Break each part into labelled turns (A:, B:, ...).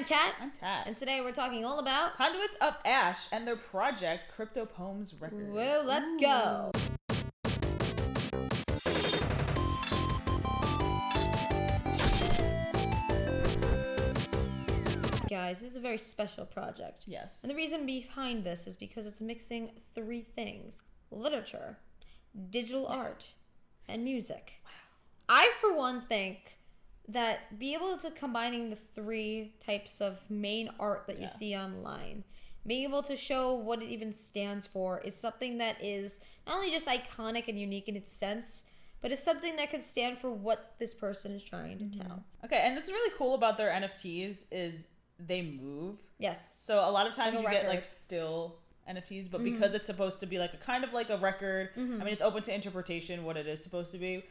A: Kat.
B: I'm Tat.
A: And today we're talking all about
B: Conduits of Ash and their project, Crypto Poems Records.
A: Well, let's go. Guys, this is a very special project.
B: Yes.
A: And the reason behind this is because it's mixing three things: literature, digital art, and music.
B: Wow.
A: I, for one, think that be able to combining the three types of main art that you see online, being able to show what it even stands for, is something that is not only just iconic and unique in its sense, but it's something that can stand for what this person is trying to tell.
B: Okay, and what's really cool about their NFTs is they move.
A: Yes.
B: So a lot of times you
A: record.
B: get like still NFTs, but because it's supposed to be like a kind of like a record, I mean, it's open to interpretation what it is supposed to be.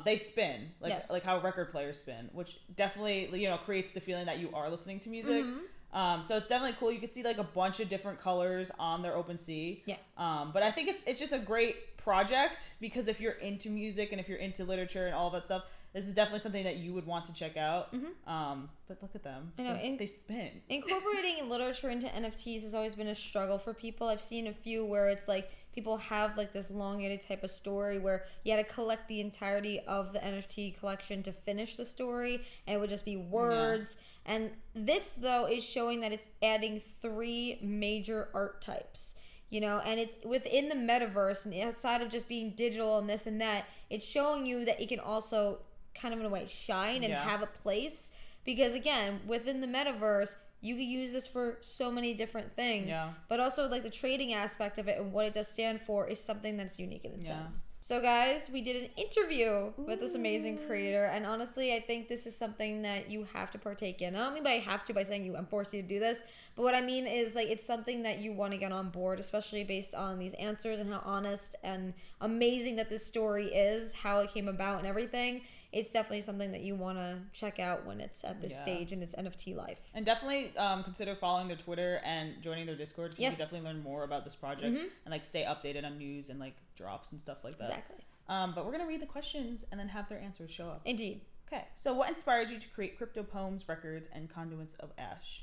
B: They spin like how record players spin, which definitely creates the feeling that you are listening to music. So it's definitely cool. You can see like a bunch of different colors on their OpenSea.
A: Yeah.
B: But I think it's just a great project because if you're into music and if you're into literature and all of that stuff, this is definitely something that you would want to check out. But look at them.
A: I know,
B: they spin.
A: Incorporating literature into NFTs has always been a struggle for people. I've seen a few where it's like people have like this elongated type of story where you had to collect the entirety of the NFT collection to finish the story, and it would just be words. Yeah. And this, though, is showing that it's adding three major art types. And it's within the metaverse and outside of just being digital and this and that, it's showing you that it can also kind of in a way shine and have a place, because again, within the metaverse you could use this for so many different things, but also like the trading aspect of it and what it does stand for is something that's unique in its sense. So guys, we did an interview with this amazing creator, and honestly I think this is something that you have to partake in. I don't mean by have to by saying I'm forcing you to do this, but what I mean is like it's something that you want to get on board, especially based on these answers and how honest and amazing that this story is, how it came about and everything. It's definitely something that you want to check out when it's at this stage in its NFT life. And
B: definitely consider following their Twitter and joining their Discord, because you can definitely learn more about this project and like stay updated on news and like drops and stuff like that.
A: Exactly.
B: But we're going to read the questions and then have their answers show up.
A: Indeed.
B: Okay, so what inspired you to create Crypto Poems Records and Conduits of Ash?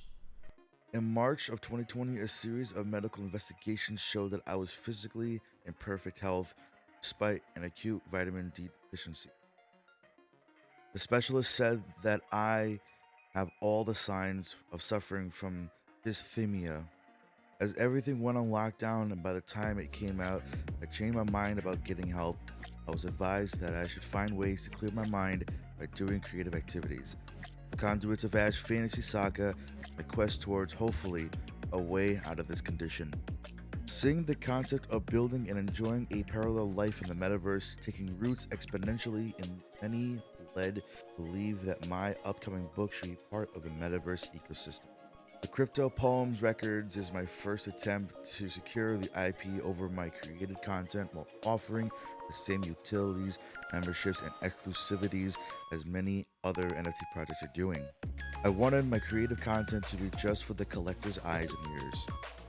C: In March of 2020, a series of medical investigations showed that I was physically in perfect health despite an acute vitamin D deficiency. The specialist said that I have all the signs of suffering from dysthymia. As everything went on lockdown and by the time it came out, I changed my mind about getting help. I was advised that I should find ways to clear my mind by doing creative activities. Conduits of Ash Fantasy Saga, my quest towards, hopefully, a way out of this condition. Seeing the concept of building and enjoying a parallel life in the metaverse taking roots exponentially in many led to believe that my upcoming book should be part of the metaverse ecosystem. The Crypto Poems Records is my first attempt to secure the IP over my created content while offering the same utilities, memberships, and exclusivities as many other NFT projects are doing. I wanted my creative content to be just for the collector's eyes and ears.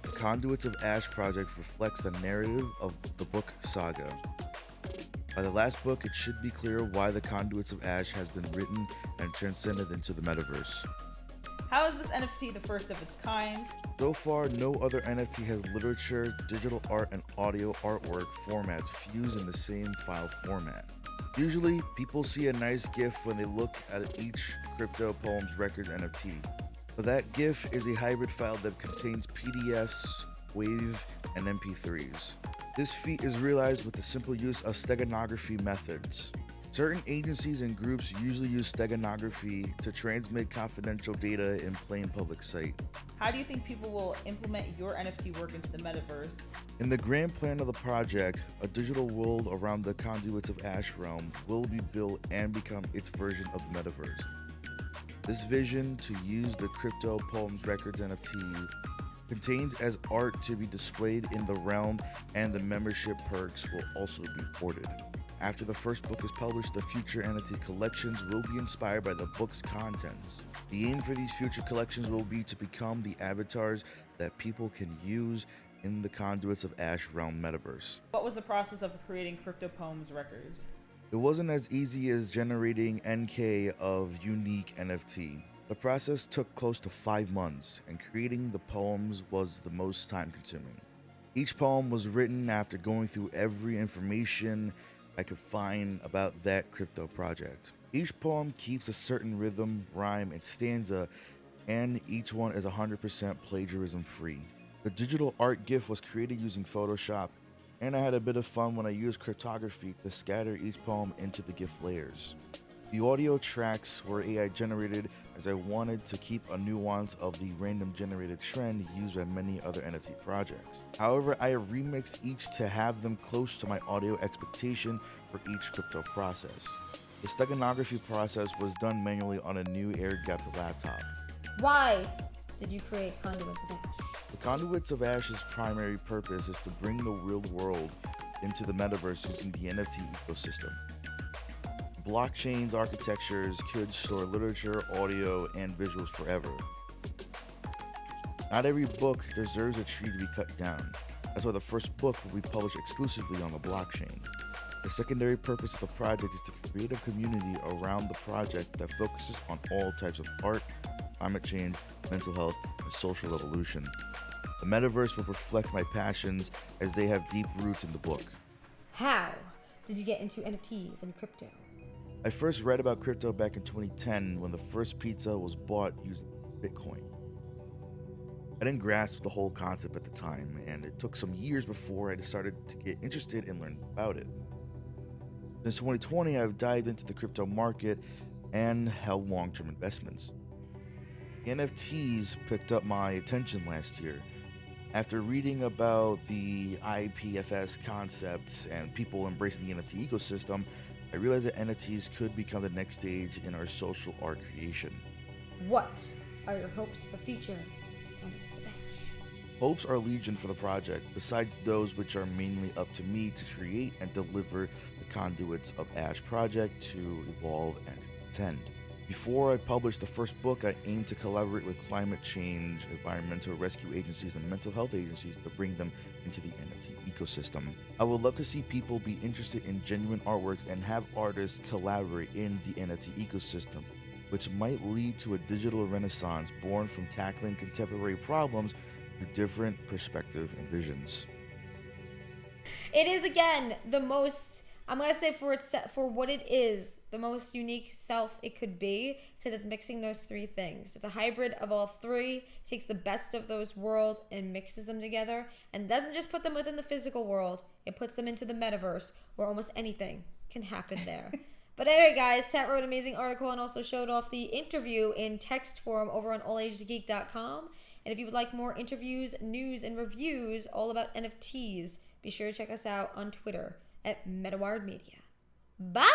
C: The Conduits of Ash project reflects the narrative of the book saga. By the last book, it should be clear why the Conduits of Ash has been written and transcended into the metaverse.
B: How is this NFT the first of its kind?
C: So far, no other NFT has literature, digital art, and audio artwork formats fused in the same file format. Usually, people see a nice GIF when they look at each Crypto Poems Records NFT. But that GIF is a hybrid file that contains PDFs, WAV, and MP3s. This feat is realized with the simple use of steganography methods. Certain agencies and groups usually use steganography to transmit confidential data in plain public sight.
B: How do you think people will implement your NFT work into the metaverse?
C: In the grand plan of the project, a digital world around the Conduits of Ash realm will be built and become its version of the metaverse. This vision to use the Crypto Poems Records NFT contains as art to be displayed in the realm, and the membership perks will also be ported. After the first book is published, the future NFT collections will be inspired by the book's contents. The aim for these future collections will be to become the avatars that people can use in the Conduits of Ash realm metaverse.
B: What was the process of creating Crypto Poems Records?
C: It wasn't as easy as generating NK of unique NFT. The process took close to 5 months, and creating the poems was the most time consuming. Each poem was written after going through every information I could find about that crypto project. Each poem keeps a certain rhythm, rhyme, and stanza, and each one is 100% plagiarism free. The digital art GIF was created using Photoshop, and I had a bit of fun when I used cryptography to scatter each poem into the GIF layers. The audio tracks were AI generated as I wanted to keep a nuance of the random generated trend used by many other NFT projects. However, I have remixed each to have them close to my audio expectation for each crypto process. The steganography process was done manually on a new air-gapped laptop.
A: Why did you create Conduits of Ash?
C: The Conduits of Ash's primary purpose is to bring the real world into the metaverse using the NFT ecosystem. Blockchains architectures could store literature, audio, and visuals forever. Not every book deserves a tree to be cut down. That's why the first book will be published exclusively on the blockchain. The secondary purpose of the project is to create a community around the project that focuses on all types of art, climate change, mental health, and social evolution. The metaverse will reflect my passions as they have deep roots in the book.
A: How did you get into NFTs and crypto?
C: I first read about crypto back in 2010 when the first pizza was bought using Bitcoin. I didn't grasp the whole concept at the time, and it took some years before I decided to get interested and learn about it. Since 2020, I've dived into the crypto market and held long-term investments. The NFTs picked up my attention last year. After reading about the IPFS concepts and people embracing the NFT ecosystem, I realized that NFTs could become the next stage in our social art creation.
A: What are your hopes for future Conduits of Ash?
C: Hopes are legion for the project, besides those which are mainly up to me to create and deliver the Conduits of Ash project to evolve and attend. Before I publish the first book, I aim to collaborate with climate change, environmental rescue agencies, and mental health agencies to bring them into the NFT ecosystem. I would love to see people be interested in genuine artworks and have artists collaborate in the NFT ecosystem, which might lead to a digital renaissance born from tackling contemporary problems through different perspective and visions.
A: It is again the most, I'm gonna say for what it is, the most unique self it could be, because it's mixing those three things. It's a hybrid of all three, takes the best of those worlds and mixes them together, and doesn't just put them within the physical world, it puts them into the metaverse where almost anything can happen there. But anyway, guys, Tat wrote an amazing article and also showed off the interview in text form over on allageofgeek.com. And if you would like more interviews, news, and reviews all about NFTs, be sure to check us out on Twitter at MetaWired Media. Bye!